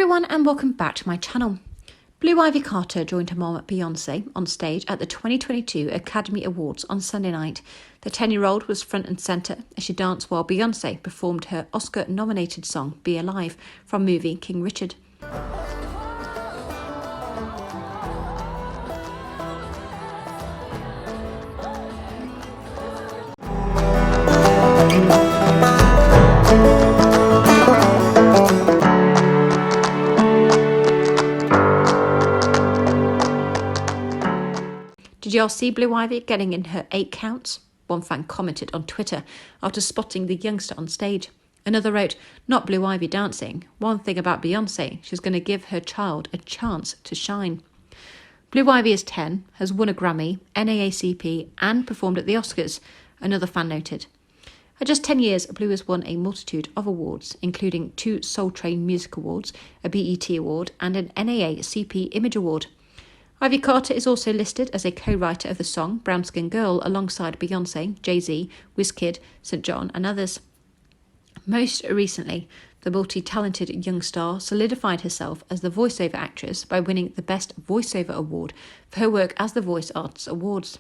everyone and welcome back to my channel. Blue Ivy Carter joined her mom Beyonce on stage at the 2022 Academy Awards on Sunday night. The 10-year-old was front and centre as she danced while Beyonce performed her Oscar-nominated song Be Alive from movie King Richard. Did y'all see Blue Ivy getting in her 8 counts? One fan commented on Twitter after spotting the youngster on stage. Another wrote, "Not Blue Ivy dancing. One thing about Beyonce, she's going to give her child a chance to shine." Blue Ivy is 10, has won a Grammy, NAACP and performed at the Oscars, another fan noted. At just 10 years, Blue has won a multitude of awards, including 2 Soul Train Music Awards, a BET Award and an NAACP Image Award. Ivy Carter is also listed as a co-writer of the song Brown Skin Girl alongside Beyonce, Jay-Z, Wizkid, Saint Jhn and others. Most recently, the multi-talented young star solidified herself as the voiceover actress by winning the Best Voiceover Award for her work as the Voice Arts Awards.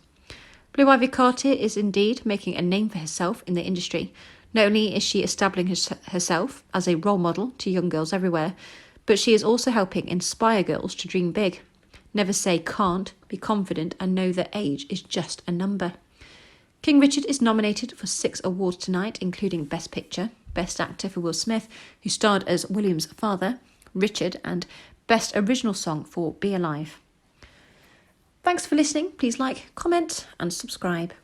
Blue Ivy Carter is indeed making a name for herself in the industry. Not only is she establishing herself as a role model to young girls everywhere, but she is also helping inspire girls to dream big. Never say can't, be confident and know that age is just a number. King Richard is nominated for 6 awards tonight, including Best Picture, Best Actor for Will Smith, who starred as William's father, Richard, and Best Original Song for Be Alive. Thanks for listening. Please like, comment and subscribe.